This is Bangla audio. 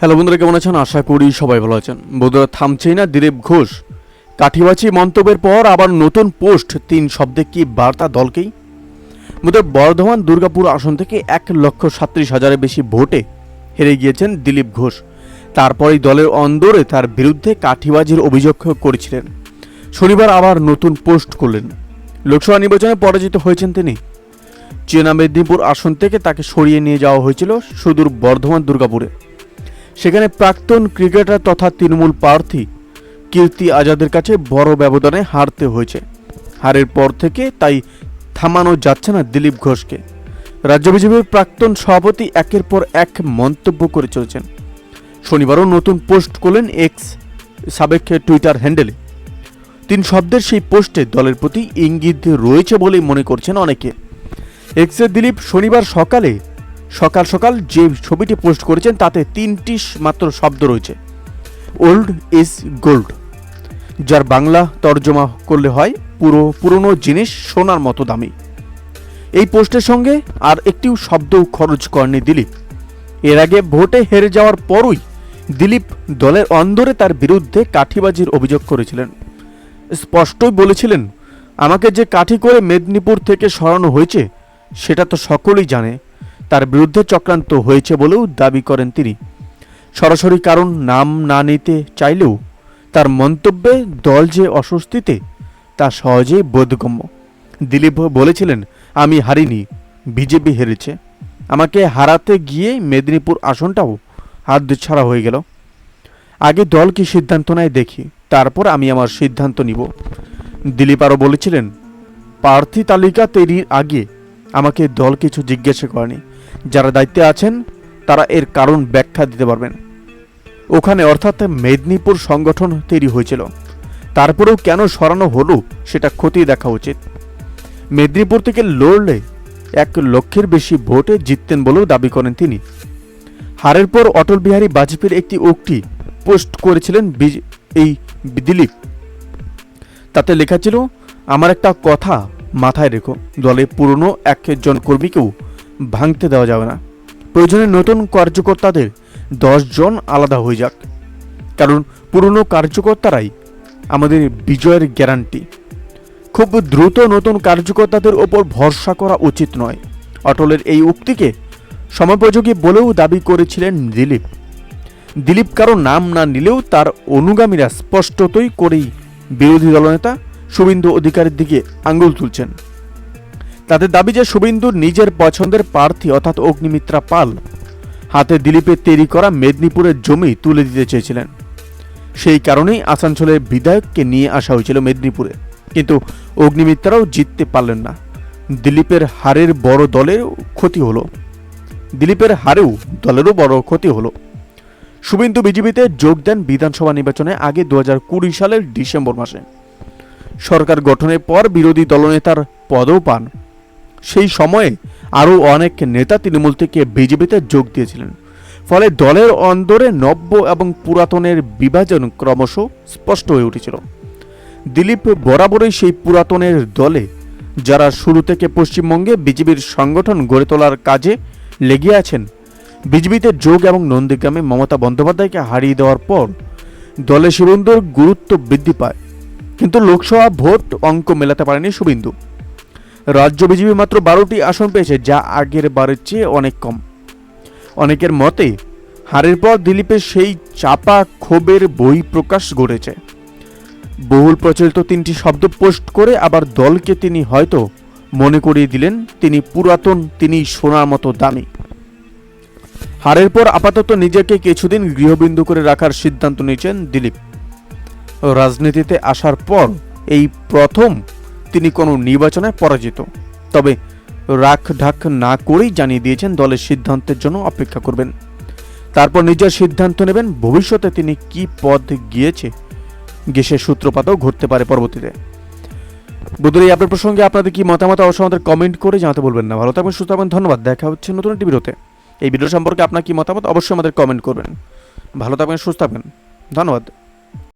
হ্যালো বন্ধুরা, কেমন আছেন? আশা করি সবাই ভালো আছেন। বন্ধুরা, থামছেই না দিলীপ ঘোষ। কাঠিবাচি মন্তব্যের পর আবার নতুন পোস্ট, 3 শব্দে কি বার্তা দলকেই। বন্ধুরা, বর্ধমান দুর্গাপুর আসন থেকে 1,37,000-এর বেশি ভোটে হেরে গিয়েছেন দিলীপ ঘোষ। তারপরেই দলের অন্দরে তার বিরুদ্ধে কাঠিবাজির অভিযোগ করেছিলেন। শনিবার আবার নতুন পোস্ট করলেন। লোকসভা নির্বাচনে পরাজিত হয়েছেন তিনি। চেনা মেদিনীপুর আসন থেকে তাকে সরিয়ে নিয়ে যাওয়া হয়েছিল সুদূর বর্ধমান দুর্গাপুরে। সেখানে প্রাক্তন ক্রিকেটার তথা তৃণমূল প্রার্থী কীর্তি আজাদের কাছে বড় ব্যবধানে হারতে হয়েছে। হারের পর থেকে তাই থামানো যাচ্ছে না দিলীপ ঘোষকে। রাজ্য বিজেপির প্রাক্তন সভাপতি একের পর এক মন্তব্য করে চলেছেন। শনিবারও নতুন পোস্ট করলেন এক্স সাবেক টুইটার হ্যান্ডেলে। 3 শব্দের সেই পোস্টে দলের প্রতি ইঙ্গিত রয়েছে বলেই মনে করছেন অনেকে। এক্সে দিলীপ শনিবার সকাল সকাল যে ছবিটি পোস্ট করেছেন তাতে 3টি মাত্র শব্দ রয়েছে। ওল্ড ইজ গোল্ড, যার বাংলা তর্জমা করলে হয় পুরনো জিনিস সোনার মতো দামি। এই পোস্টের সঙ্গে আর একটিও শব্দও খরচ করেনি দিলীপ। এর আগে ভোটে হেরে যাওয়ার পরই দিলীপ দলের অন্দরে তার বিরুদ্ধে কাঠিবাজির অভিযোগ করেছিলেন। স্পষ্টই বলেছিলেন, আমাকে যে কাঠি করে মেদিনীপুর থেকে সরানো হয়েছে সেটা তো সকলেই জানে। তার বিরুদ্ধে চক্রান্ত হয়েছে বলেও দাবি করেন তিনি। সরাসরি কারণ নাম না নিতে চাইলেও তার মন্তব্যে দল যে অস্বস্তিতে তা সহজেই বোধগম্য। দিলীপ বলেছিলেন, আমি হারিনি, বিজেপি হেরেছে। আমাকে হারাতে গিয়ে মেদিনীপুর আসনটাও হাত ছাড়া হয়ে গেল। আগে দল কি সিদ্ধান্ত নেয় দেখি, তারপর আমি আমার সিদ্ধান্ত নিব। দিলীপ আরও বলেছিলেন, প্রার্থী তালিকা তৈরির আগে আমাকে দল কিছু জিজ্ঞাসা করেনি। যারা দায়িত্বে আছেন তারা এর কারণ ব্যাখ্যা দিতে পারবেন। ওখানে অর্থাৎ মেদিনীপুর সংগঠন তৈরি হয়েছিল, তারপরেও কেন সরানো হলো সেটা খতিয়ে দেখা উচিত। মেদিনীপুর থেকে লড়লে 1 লক্ষের বেশি ভোটে জিততেন বলেও দাবি করেন তিনি। হারের পর অটল বিহারী বাজপেয়ীর একটি উক্তি পোস্ট করেছিলেন এই দিলীপ। তাতে লেখা ছিল, আমার একটা কথা মাথায় রেখো, দলে পুরনো 1 কর্মীকেও ভাঙতে দেওয়া যাবে না। প্রয়োজনে নতুন কার্যকর্তাদের 10 জন আলাদা হয়ে যাক, কারণ পুরনো কার্যকর্তারাই আমাদের বিজয়ের গ্যারান্টি। খুব দ্রুত নতুন কার্যকর্তাদের ওপর ভরসা করা উচিত নয়। অটলের এই উক্তিকে সময়োপযোগী বলেও দাবি করেছিলেন দিলীপ। দিলীপ কারো নাম না নিলেও তার অনুগামীরা স্পষ্টতই করেই বিরোধী দলনেতা শুভেন্দু অধিকারীর দিকে আঙুল তুলছেন। তাদের দাবি যে শুভেন্দুর নিজের পছন্দের প্রার্থী অর্থাৎ অগ্নিমিত্রা পাল হাতে দিলীপের তৈরি করা মেদিনীপুরের জমি তুলে দিতে চেয়েছিলেন। সেই কারণেই আসানসোলের বিধায়ককে নিয়ে আসা হয়েছিল মেদিনীপুরে, কিন্তু অগ্নিমিত্রাও জিততে পারলেন না। দিলীপের হারেও দলেরও বড় ক্ষতি হলো। শুভেন্দু বিজেপিতে যোগ দেন বিধানসভা নির্বাচনে আগে 2020 সালের ডিসেম্বর মাসে। সরকার গঠনের পর বিরোধী দলনেতার পদও পান। সেই সময়ে আরও অনেক নেতা তৃণমূল থেকে বিজেপিতে যোগ দিয়েছিলেন। ফলে দলের অন্দরে নব্য এবং পুরাতনের বিভাজন ক্রমশ স্পষ্ট হয়ে উঠেছিল। দিলীপ বরাবরই সেই পুরাতনের দলে, যারা শুরু থেকে পশ্চিমবঙ্গে বিজেপির সংগঠন গড়ে তোলার কাজে লেগে আছেন। বিজেপিতে যোগ এবং নন্দীগ্রামে মমতা বন্দ্যোপাধ্যায়কে হারিয়ে দেওয়ার পর দলে শুভেন্দুর গুরুত্ব বৃদ্ধি পায়, কিন্তু লোকসভা ভোট অঙ্ক মেলাতে পারেনি শুভেন্দু। রাজ্য বিজেপি মাত্র 12টি আসন পেয়েছে, যা আগের বারের চেয়ে অনেক কম। অনেকের মতে হারের পর দিলীপের সেই চাপা ক্ষোভের বহিঃপ্রকাশ ঘটেছে। বহুল প্রচলিত 3টি শব্দ পোস্ট করে আবার দলকে তিনি হয়তো মনে করিয়ে দিলেন, তিনি পুরাতন, তিনি সোনার মতো দামি। হারের পর আপাতত নিজেকে কিছুদিন গৃহবিন্দু করে রাখার সিদ্ধান্ত নিয়েছেন দিলীপ। রাজনীতিতে আসার পর এই প্রথম তিনি কোনো নির্বাচনে পরাজিত। তবে রাখ ঢাক না করেই জানিয়ে দিয়েছেন দলের সিদ্ধান্তের জন্য অপেক্ষা করবেন, তারপর নিজের সিদ্ধান্ত নেবেন। ভবিষ্যতে তিনি কি পদ গেছে সূত্রপাতও ঘটতে পারে পরবর্তীতে। বন্ধুরা, এই আপনার প্রসঙ্গে আপনাদের কি মতামত অবশ্যই আমাদের কমেন্ট করে জানাতে বলবেন না। ভালো থাকবেন, সুস্থ থাকবেন, ধন্যবাদ। দেখা হচ্ছে নতুন একটি ভিডিওতে। এই ভিডিও সম্পর্কে আপনার কি মতামত অবশ্যই আমাদের কমেন্ট করবেন। ভালো থাকবেন, সুস্থ থাকবেন, ধন্যবাদ।